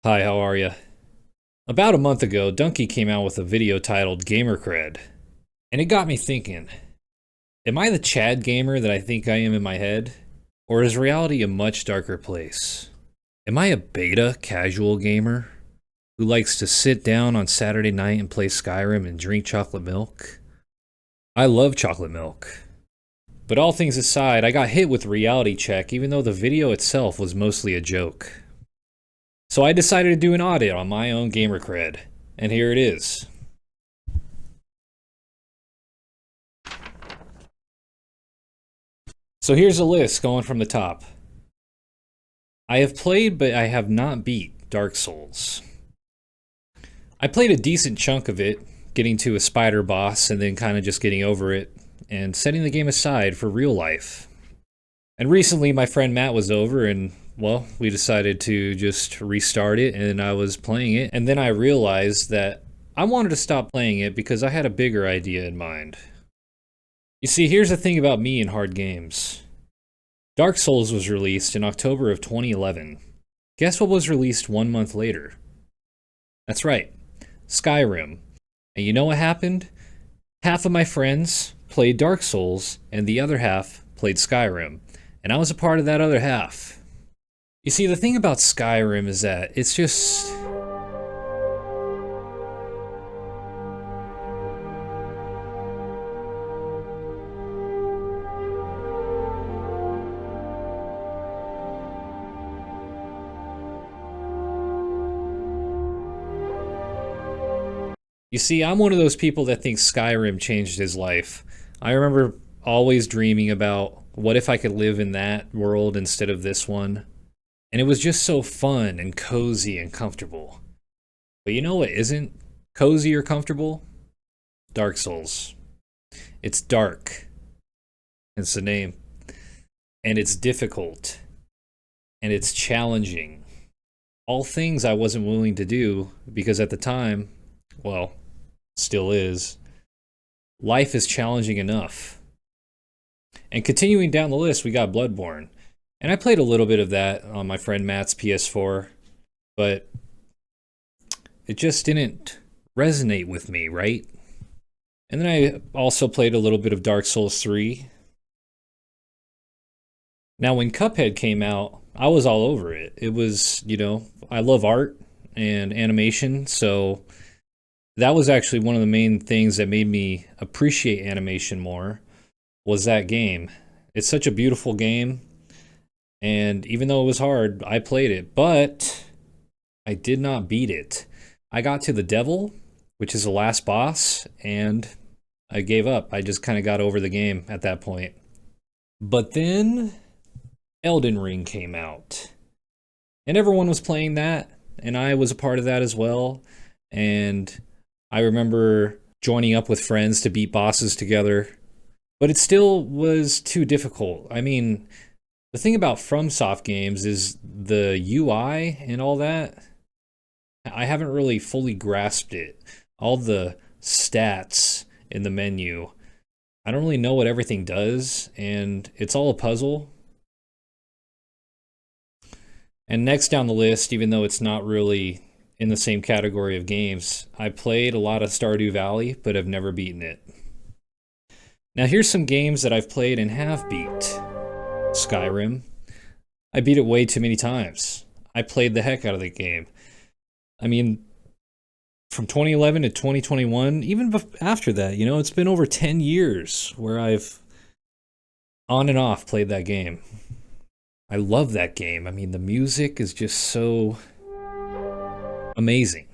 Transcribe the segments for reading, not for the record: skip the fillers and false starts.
Hi, how are you? About a month ago, Dunkey came out with a video titled Gamer Cred, and it got me thinking, am I the Chad gamer that I think I am in my head? Or is reality a much darker place? Am I a beta casual gamer who likes to sit down on Saturday night and play Skyrim and drink chocolate milk? I love chocolate milk. But all things aside, I got hit with reality check even though the video itself was mostly a joke. So I decided to do an audit on my own gamer cred, and here it is. So here's a list going from the top. I have played, but I have not beat Dark Souls. I played a decent chunk of it, getting to a spider boss and then kind of just getting over it, and setting the game aside for real life. And recently my friend Matt was over and, well, we decided to just restart it, and I was playing it, and then I realized that I wanted to stop playing it because I had a bigger idea in mind. You see, here's the thing about me and hard games. Dark Souls was released in October of 2011. Guess what was released 1 month later? That's right, Skyrim. And you know what happened? Half of my friends played Dark Souls, and the other half played Skyrim. And I was a part of that other half. You see, the thing about Skyrim is that it's just... You see, I'm one of those people that thinks Skyrim changed his life. I remember always dreaming about what if I could live in that world instead of this one. And it was just so fun and cozy and comfortable. But you know what isn't cozy or comfortable? Dark Souls. It's dark. It's the name. And it's difficult. And it's challenging. All things I wasn't willing to do because at the time, well, still is, life is challenging enough. And continuing down the list, we got Bloodborne. And I played a little bit of that on my friend Matt's PS4, but it just didn't resonate with me, right? And then I also played a little bit of Dark Souls 3. Now, when Cuphead came out, I was all over it. It was, you know, I love art and animation, so that was actually one of the main things that made me appreciate animation more, was that game. It's such a beautiful game. And even though it was hard, I played it, but I did not beat it. I got to the devil, which is the last boss, and I gave up. I just kind of got over the game at that point. But then Elden Ring came out, and everyone was playing that, and I was a part of that as well. And I remember joining up with friends to beat bosses together, but it still was too difficult. I mean, the thing about FromSoft games is the UI and all that. I haven't really fully grasped it. All the stats in the menu, I don't really know what everything does, and it's all a puzzle. And next down the list, even though it's not really in the same category of games, I played a lot of Stardew Valley, but have never beaten it. Now here's some games that I've played and have beat. Skyrim. I beat it way too many times. I played the heck out of the game. I mean, from 2011 to 2021, even after that, you know, it's been over 10 years where I've on and off played that game. I love that game. I mean, the music is just so amazing.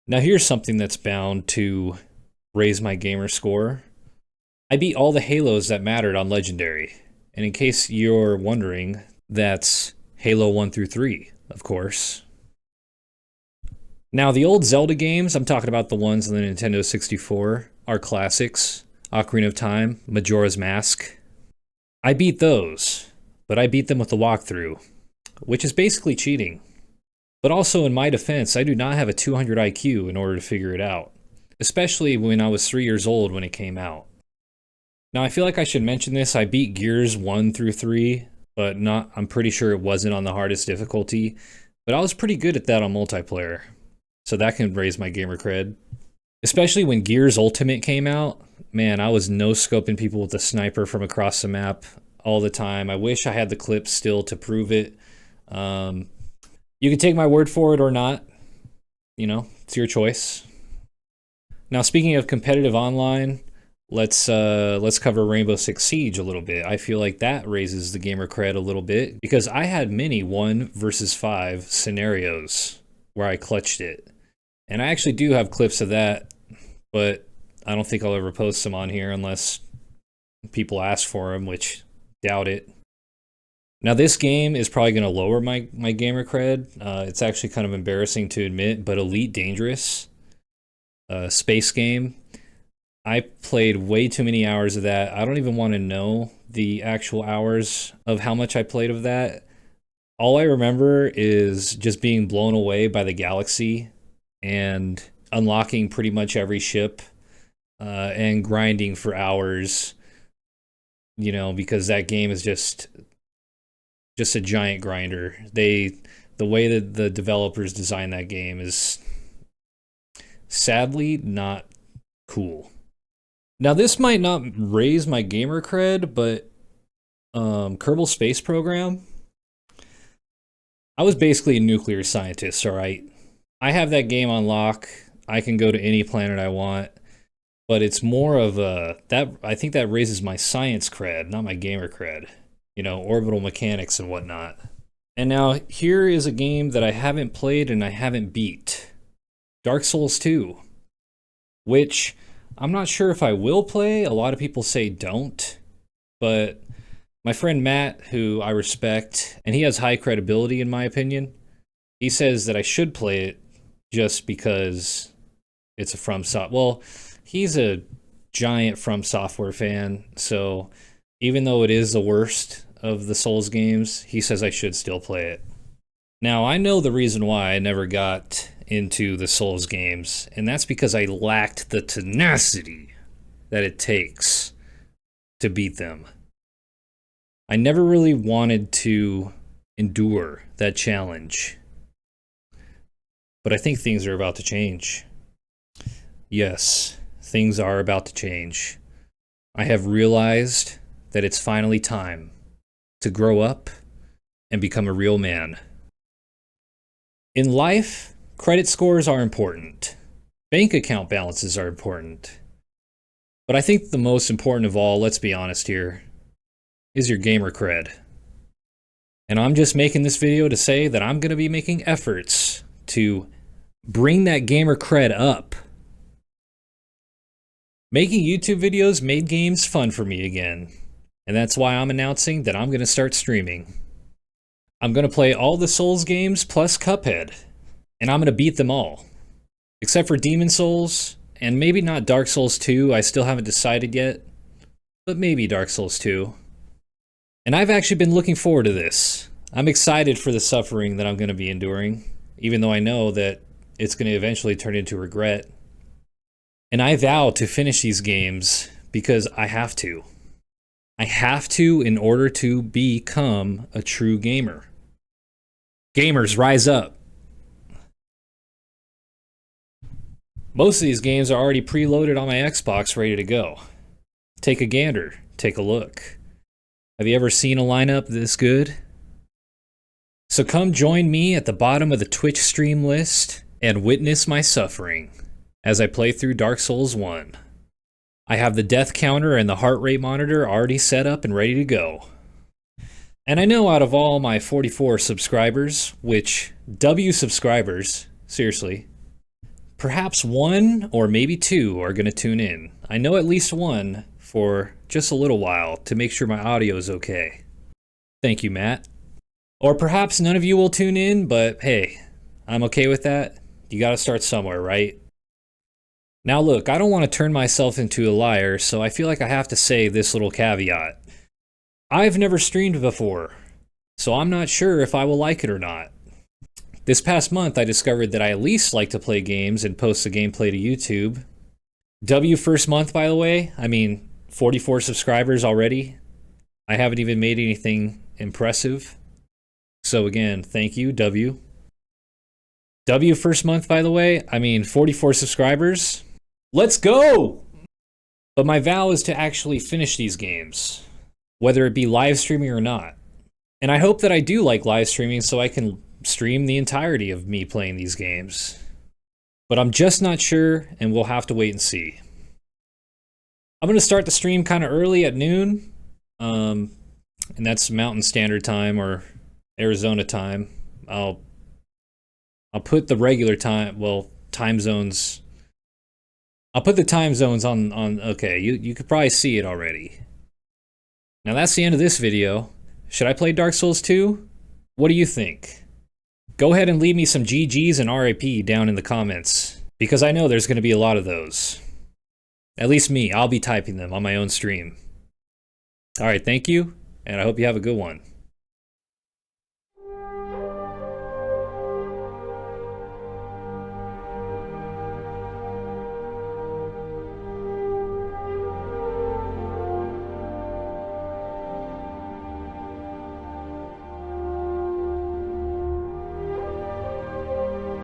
Now here's something that's bound to raise my gamer score. I beat all the Halos that mattered on Legendary. And in case you're wondering, that's Halo 1 through 3, of course. Now the old Zelda games, I'm talking about the ones on the Nintendo 64, are classics. Ocarina of Time, Majora's Mask. I beat those, but I beat them with the walkthrough, which is basically cheating. But also, in my defense, I do not have a 200 IQ in order to figure it out, especially when I was 3 years old when it came out. Now, I feel like I should mention this. I beat Gears 1 through 3, but I'm pretty sure it wasn't on the hardest difficulty. But I was pretty good at that on multiplayer. So that can raise my gamer cred. Especially when Gears Ultimate came out. Man, I was no-scoping people with a sniper from across the map all the time. I wish I had the clips still to prove it. You can take my word for it or not. You know, it's your choice. Now, speaking of competitive online, let's cover Rainbow Six Siege a little bit. I feel like that raises the gamer cred a little bit because I had many 1 versus 5 scenarios where I clutched it. And I actually do have clips of that, but I don't think I'll ever post them on here unless people ask for them, which doubt it. Now this game is probably going to lower my gamer cred. It's actually kind of embarrassing to admit, but Elite Dangerous, space game, I played way too many hours of that. I don't even want to know the actual hours of how much I played of that. All I remember is just being blown away by the galaxy and unlocking pretty much every ship and grinding for hours, you know, because that game is just a giant grinder. The way that the developers designed that game is sadly not cool. Now this might not raise my gamer cred, but Kerbal Space Program, I was basically a nuclear scientist, all right? I have that game on lock. I can go to any planet I want, but it's more of I think that raises my science cred, not my gamer cred. You know, orbital mechanics and whatnot. And now here is a game that I haven't played and I haven't beat. Dark Souls 2, which I'm not sure if I will play. A lot of people say don't, but my friend Matt, who I respect, and he has high credibility in my opinion, he says that I should play it just because it's a well, he's a giant From Software fan, so even though it is the worst of the Souls games, he says I should still play it. Now, I know the reason why I never got into the Souls games, and that's because I lacked the tenacity that it takes to beat them. I never really wanted to endure that challenge. But I think things are about to change. Yes, things are about to change. I have realized that it's finally time to grow up and become a real man. In life, credit scores are important. Bank account balances are important. But I think the most important of all, let's be honest here, is your gamer cred. And I'm just making this video to say that I'm going to be making efforts to bring that gamer cred up. Making YouTube videos made games fun for me again. And that's why I'm announcing that I'm going to start streaming. I'm going to play all the Souls games plus Cuphead. And I'm going to beat them all. Except for Demon Souls, and maybe not Dark Souls 2, I still haven't decided yet. But maybe Dark Souls 2. And I've actually been looking forward to this. I'm excited for the suffering that I'm going to be enduring, even though I know that it's going to eventually turn into regret. And I vow to finish these games because I have to. I have to in order to become a true gamer. Gamers, rise up. Most of these games are already preloaded on my Xbox, ready to go. Take a gander. Take a look. Have you ever seen a lineup this good? So come join me at the bottom of the Twitch stream list and witness my suffering as I play through Dark Souls 1. I have the death counter and the heart rate monitor already set up and ready to go. And I know out of all my 44 subscribers, which W subscribers, seriously, perhaps 1 or maybe 2 are going to tune in. I know at least 1 for just a little while to make sure my audio is okay. Thank you, Matt. Or perhaps none of you will tune in, but hey, I'm okay with that. You gotta start somewhere, right? Now look, I don't want to turn myself into a liar, so I feel like I have to say this little caveat. I've never streamed before, so I'm not sure if I will like it or not. This past month, I discovered that I at least like to play games and post the gameplay to YouTube. W first month, by the way, I mean, 44 subscribers already. I haven't even made anything impressive. So again, thank you, W. W first month, by the way. I mean, 44 subscribers. Let's go! But my vow is to actually finish these games, whether it be live streaming or not. And I hope that I do like live streaming so I can stream the entirety of me playing these games. But I'm just not sure, and we'll have to wait and see. I'm going to start the stream kind of early at noon. And that's Mountain Standard Time or Arizona time. I'll put the regular time, well, time zones. I'll put the time zones on okay, you could probably see it already. Now that's the end of this video. Should I play Dark Souls 2? What do you think? Go ahead and leave me some GGs and RIP down in the comments, because I know there's going to be a lot of those. At least me, I'll be typing them on my own stream. Alright, thank you, and I hope you have a good one.